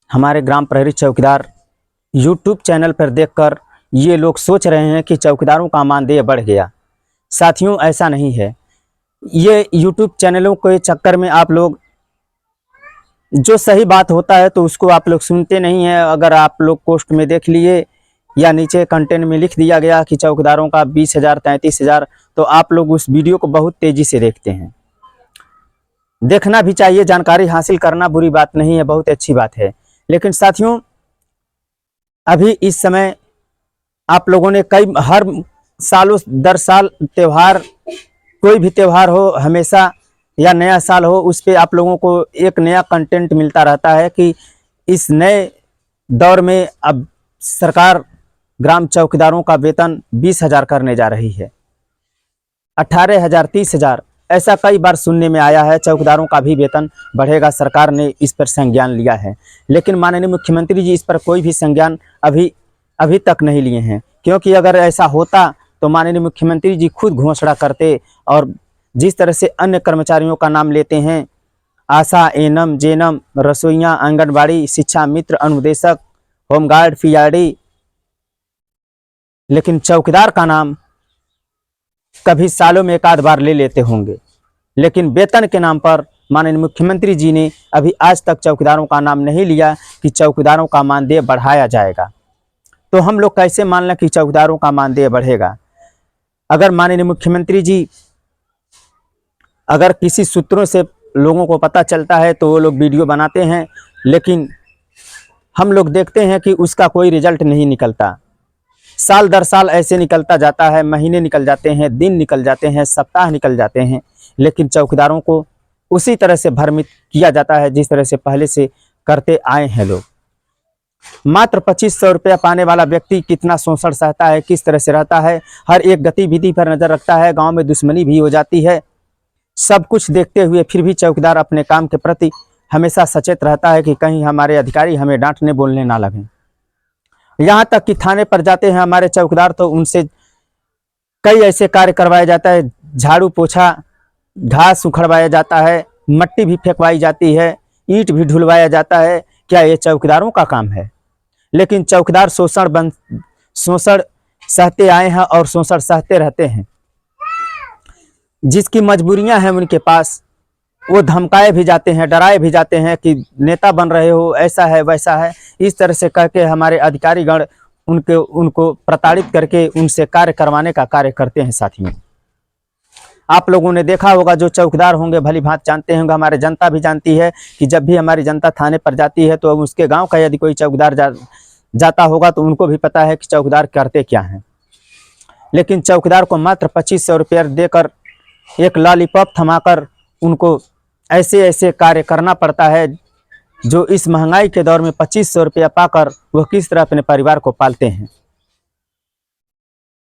हमारे ग्राम प्रहरी चौकीदार यूट्यूब चैनल पर देखकर ये लोग सोच रहे हैं कि चौकीदारों का मानदेय बढ़ गया। साथियों, ऐसा नहीं है। ये यूट्यूब चैनलों के चक्कर में आप लोग जो सही बात होता है तो उसको आप लोग सुनते नहीं हैं। अगर आप लोग पोस्ट में देख लिए या नीचे कंटेंट में लिख दिया गया कि चौकीदारों का 20,000 33,000, तो आप लोग उस वीडियो को बहुत तेज़ी से देखते हैं। देखना भी चाहिए, जानकारी हासिल करना बुरी बात नहीं है, बहुत अच्छी बात है। लेकिन साथियों, अभी इस समय आप लोगों ने हर सालों दर साल त्यौहार, कोई भी त्यौहार हो हमेशा या नया साल हो, उस पर आप लोगों को एक नया कंटेंट मिलता रहता है कि इस नए दौर में अब सरकार ग्राम चौकीदारों का वेतन 20,000 करने जा रही है, 18,000 30,000, ऐसा कई बार सुनने में आया है। चौकीदारों का भी वेतन बढ़ेगा, सरकार ने इस पर संज्ञान लिया है। लेकिन माननीय मुख्यमंत्री जी इस पर कोई भी संज्ञान अभी तक नहीं लिए हैं, क्योंकि अगर ऐसा होता तो माननीय मुख्यमंत्री जी खुद घोषणा करते। और जिस तरह से अन्य कर्मचारियों का नाम लेते हैं, आशा, एनम, जेनम, रसोइयाँ, आंगनबाड़ी, शिक्षा मित्र, अनुदेशक, होमगार्ड, पीआरडी, लेकिन चौकीदार का नाम कभी सालों में एक आध बार ले लेते होंगे। लेकिन वेतन के नाम पर माननीय मुख्यमंत्री जी ने अभी आज तक चौकीदारों का नाम नहीं लिया कि चौकीदारों का मानदेय बढ़ाया जाएगा। तो हम लोग कैसे मान लें कि चौकीदारों का मानदेय बढ़ेगा? अगर माननीय मुख्यमंत्री जी, अगर किसी सूत्रों से लोगों को पता चलता है तो वो लोग वीडियो बनाते हैं, लेकिन हम लोग देखते हैं कि उसका कोई रिजल्ट नहीं निकलता। साल दर साल ऐसे निकलता जाता है, महीने निकल जाते हैं, दिन निकल जाते हैं, सप्ताह निकल जाते हैं, लेकिन चौकीदारों को उसी तरह से भ्रमित किया जाता है जिस तरह से पहले से करते आए हैं लोग। मात्र 2500 रुपया पाने वाला व्यक्ति कितना शोषण सहता है, किस तरह से रहता है, हर एक गतिविधि पर नज़र रखता है, गांव में दुश्मनी भी हो जाती है। सब कुछ देखते हुए फिर भी चौकीदार अपने काम के प्रति हमेशा सचेत रहता है कि कहीं हमारे अधिकारी हमें डांटने बोलने ना लगें। यहाँ तक कि थाने पर जाते हैं हमारे चौकीदार तो उनसे कई ऐसे कार्य करवाया जाता है, झाड़ू पोछा, घास उखड़वाया जाता है, मट्टी भी फेंकवाई जाती है, ईंट भी ढुलवाया जाता है। क्या ये चौकीदारों का काम है? लेकिन चौकीदार शोषण सहते आए हैं और शोषण सहते रहते हैं। जिसकी मजबूरियां हैं उनके पास, वो धमकाए भी जाते हैं, डराए भी जाते हैं कि नेता बन रहे हो, ऐसा है वैसा है, इस तरह से करके हमारे अधिकारीगण उनको प्रताड़ित करके उनसे कार्य करवाने का कार्य करते हैं। साथियों, आप लोगों ने देखा होगा, जो चौकीदार होंगे भली भांति जानते होंगे, हमारे जनता भी जानती है कि जब भी हमारी जनता थाने पर जाती है तो उसके गांव का यदि कोई चौकीदार जाता होगा तो उनको भी पता है कि चौकीदार करते क्या हैं। लेकिन चौकीदार को मात्र 2500 रुपये देकर, एक लॉलीपॉप थमाकर उनको ऐसे ऐसे कार्य करना पड़ता है जो इस महंगाई के दौर में 2500 रुपया पाकर वह किस तरह अपने परिवार को पालते हैं।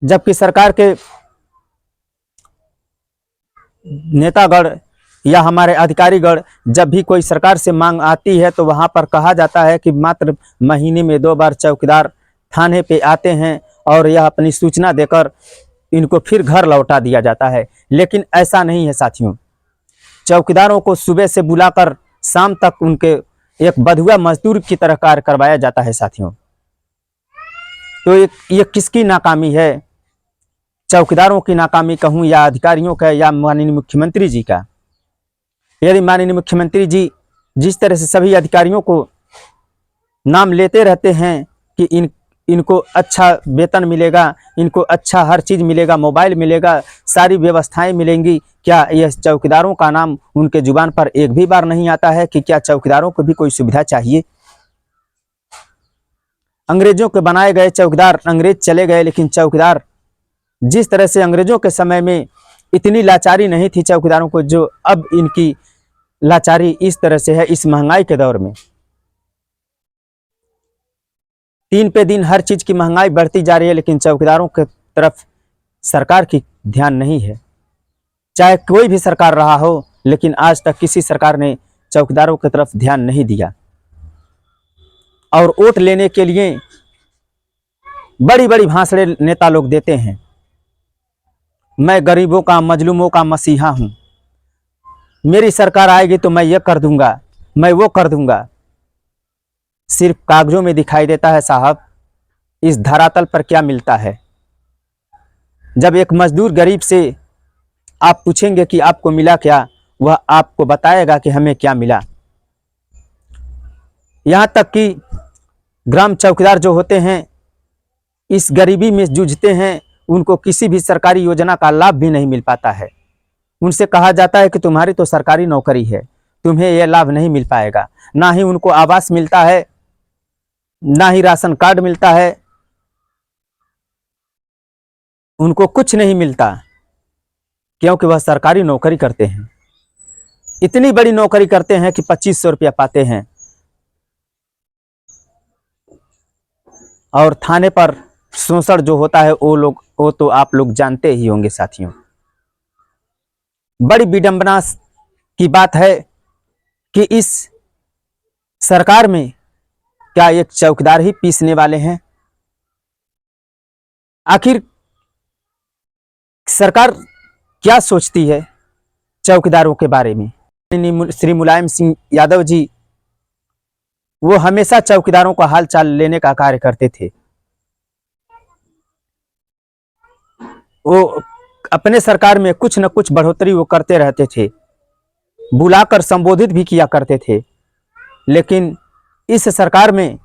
जबकि सरकार के नेतागण या हमारे अधिकारीगण जब भी कोई सरकार से मांग आती है तो वहां पर कहा जाता है कि मात्र महीने में 2 बार चौकीदार थाने पे आते हैं और यह अपनी सूचना देकर इनको फिर घर लौटा दिया जाता है। लेकिन ऐसा नहीं है साथियों। चौकीदारों को सुबह से बुलाकर शाम तक उनके एक बधुआ मजदूर की तरह कार्य करवाया जाता है। साथियों, तो ये किसकी नाकामी है? चौकीदारों की नाकामी कहूँ या अधिकारियों का या माननीय मुख्यमंत्री जी का? यदि माननीय मुख्यमंत्री जी जिस तरह से सभी अधिकारियों को नाम लेते रहते हैं कि इनको अच्छा वेतन मिलेगा, इनको अच्छा हर चीज़ मिलेगा, मोबाइल मिलेगा, सारी व्यवस्थाएं मिलेंगी, क्या यह चौकीदारों का नाम उनके जुबान पर एक भी बार नहीं आता है कि क्या चौकीदारों को भी कोई सुविधा चाहिए? अंग्रेजों के बनाए गए चौकीदार, अंग्रेज चले गए, लेकिन चौकीदार जिस तरह से अंग्रेजों के समय में इतनी लाचारी नहीं थी चौकीदारों को, जो अब इनकी लाचारी इस तरह से है इस महंगाई के दौर में। दिन पे दिन हर चीज़ की महंगाई बढ़ती जा रही है, लेकिन चौकीदारों के तरफ सरकार की ध्यान नहीं है। चाहे कोई भी सरकार रहा हो, लेकिन आज तक किसी सरकार ने चौकीदारों की तरफ ध्यान नहीं दिया। और वोट लेने के लिए बड़ी बड़ी भाषणें नेता लोग देते हैं, मैं गरीबों का, मजलूमों का मसीहा हूँ, मेरी सरकार आएगी तो मैं ये कर दूंगा, मैं वो कर दूंगा। सिर्फ कागजों में दिखाई देता है साहब, इस धरातल पर क्या मिलता है। जब एक मजदूर गरीब से आप पूछेंगे कि आपको मिला क्या, वह आपको बताएगा कि हमें क्या मिला। यहाँ तक कि ग्राम चौकीदार जो होते हैं, इस गरीबी में जूझते हैं, उनको किसी भी सरकारी योजना का लाभ भी नहीं मिल पाता है। उनसे कहा जाता है कि तुम्हारी तो सरकारी नौकरी है, तुम्हें यह लाभ नहीं मिल पाएगा। ना ही उनको आवास मिलता है, ना ही राशन कार्ड मिलता है, उनको कुछ नहीं मिलता, क्योंकि वह सरकारी नौकरी करते हैं। इतनी बड़ी नौकरी करते हैं कि 2500 रुपया पाते हैं, और थाने पर शोषण जो होता है वो तो आप लोग जानते ही होंगे साथियों। बड़ी विडंबना की बात है कि इस सरकार में क्या एक चौकीदार ही पीसने वाले हैं। आखिर सरकार क्या सोचती है चौकीदारों के बारे में। श्री मुलायम सिंह यादव जी, वो हमेशा चौकीदारों का हाल चाल लेने का कार्य करते थे। वो अपने सरकार में कुछ न कुछ बढ़ोतरी वो करते रहते थे, बुलाकर संबोधित भी किया करते थे। लेकिन इस सरकार में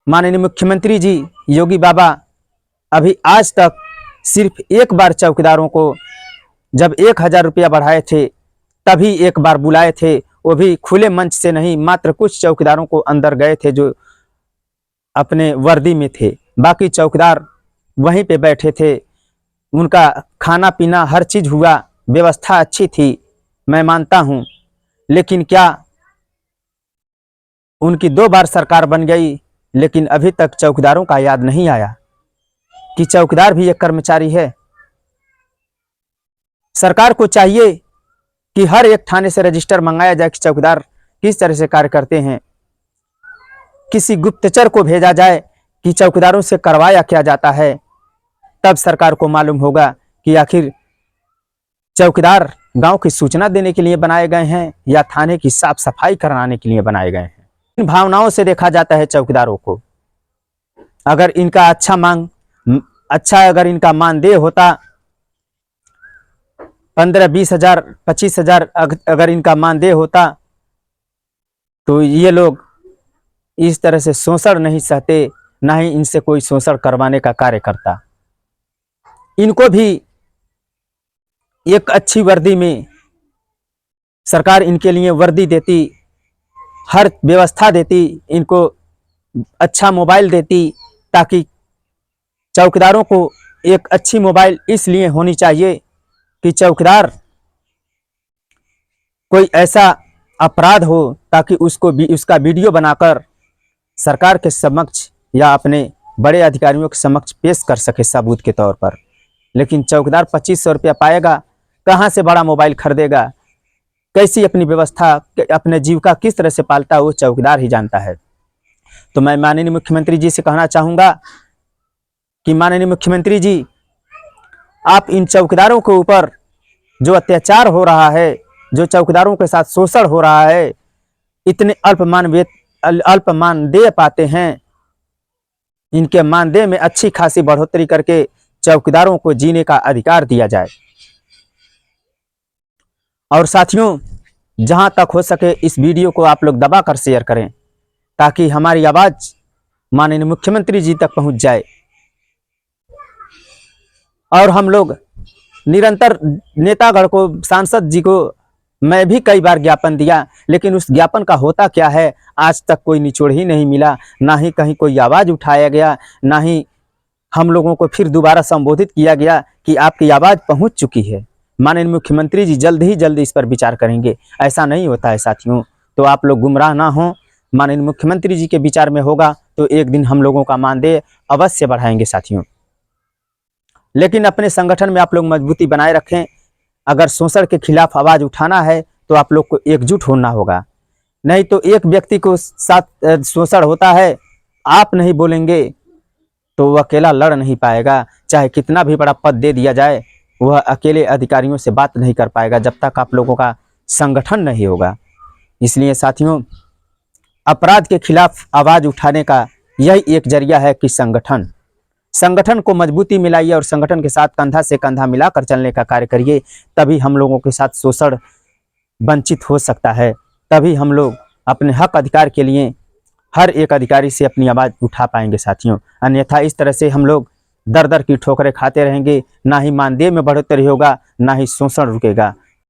माननीय मुख्यमंत्री जी योगी बाबा अभी आज तक सिर्फ एक बार चौकीदारों को जब 1000 रुपया बढ़ाए थे तभी एक बार बुलाए थे, वो भी खुले मंच से नहीं, मात्र कुछ चौकीदारों को अंदर गए थे जो अपने वर्दी में थे। बाकी चौकीदार वहीं पे बैठे थे, उनका खाना पीना हर चीज हुआ, व्यवस्था अच्छी थी, मैं मानता हूं। लेकिन क्या उनकी 2 बार सरकार बन गई, लेकिन अभी तक चौकीदारों का याद नहीं आया कि चौकीदार भी एक कर्मचारी है। सरकार को चाहिए कि हर एक थाने से रजिस्टर मंगाया जाए कि चौकीदार किस तरह से कार्य करते हैं। किसी गुप्तचर को भेजा जाए कि चौकीदारों से करवाया क्या जाता है, तब सरकार को मालूम होगा कि आखिर चौकीदार गांव की सूचना देने के लिए बनाए गए हैं या थाने की साफ सफाई कराने के लिए बनाए गए हैं। इन भावनाओं से देखा जाता है चौकीदारों को। अगर इनका अगर इनका मानदेय होता 15-20 हजार 25 हजार, अगर इनका मानदेय होता तो ये लोग इस तरह से शोषण नहीं सहते, ना ही इनसे कोई शोषण करवाने का कार्य करता। इनको भी एक अच्छी वर्दी में सरकार इनके लिए वर्दी देती, हर व्यवस्था देती, इनको अच्छा मोबाइल देती, ताकि चौकीदारों को एक अच्छी मोबाइल इसलिए होनी चाहिए कि चौकीदार कोई ऐसा अपराध हो ताकि उसका वीडियो बनाकर सरकार के समक्ष या अपने बड़े अधिकारियों के समक्ष पेश कर सके सबूत के तौर पर। लेकिन चौकीदार 2500 रुपया पाएगा, कहाँ से बड़ा मोबाइल खरीदेगा, कैसी अपनी व्यवस्था, अपने जीविका किस तरह से पालता है, वो चौकीदार ही जानता है। तो मैं माननीय मुख्यमंत्री जी से कहना चाहूँगा कि माननीय मुख्यमंत्री जी, आप इन चौकीदारों के ऊपर जो अत्याचार हो रहा है, जो चौकीदारों के साथ शोषण हो रहा है, इतने अल्प मानदेय पाते हैं, इनके मानदेय में अच्छी खासी बढ़ोतरी करके चौकीदारों को जीने का अधिकार दिया जाए। और साथियों, जहां तक हो सके इस वीडियो को आप लोग दबा कर शेयर करें ताकि हमारी आवाज माननीय मुख्यमंत्री जी तक पहुंच जाए। और हम लोग निरंतर नेतागढ़ को, सांसद जी को मैं भी कई बार ज्ञापन दिया, लेकिन उस ज्ञापन का होता क्या है, आज तक कोई निचोड़ ही नहीं मिला, ना ही कहीं कोई आवाज उठाया गया, ना ही हम लोगों को फिर दोबारा संबोधित किया गया कि आपकी आवाज पहुंच चुकी है। माननीय मुख्यमंत्री जी जल्द ही जल्द इस पर विचार करेंगे। ऐसा नहीं होता है साथियों, तो आप लोग गुमराह ना हो। माननीय मुख्यमंत्री जी के विचार में होगा तो एक दिन हम लोगों का मानदेय अवश्य बढ़ाएंगे साथियों। लेकिन अपने संगठन में आप लोग मजबूती बनाए रखें। अगर शोषण के खिलाफ आवाज उठाना है तो आप लोग को एकजुट होना होगा, नहीं तो एक व्यक्ति को साथ शोषण होता है, आप नहीं बोलेंगे तो वह अकेला लड़ नहीं पाएगा। चाहे कितना भी बड़ा पद दे दिया जाए, वह अकेले अधिकारियों से बात नहीं कर पाएगा जब तक आप लोगों का संगठन नहीं होगा। इसलिए साथियों, अपराध के खिलाफ आवाज उठाने का यही एक जरिया है कि संगठन को मजबूती मिलाइए और संगठन के साथ कंधा से कंधा मिलाकर चलने का कार्य करिए। तभी हम लोगों के साथ शोषण वंचित हो सकता है, तभी हम लोग अपने हक अधिकार के लिए हर एक अधिकारी से अपनी आवाज़ उठा पाएंगे साथियों। अन्यथा इस तरह से हम लोग दर दर की ठोकरें खाते रहेंगे, ना ही मानदेय में बढ़ोतरी होगा, ना ही शोषण रुकेगा।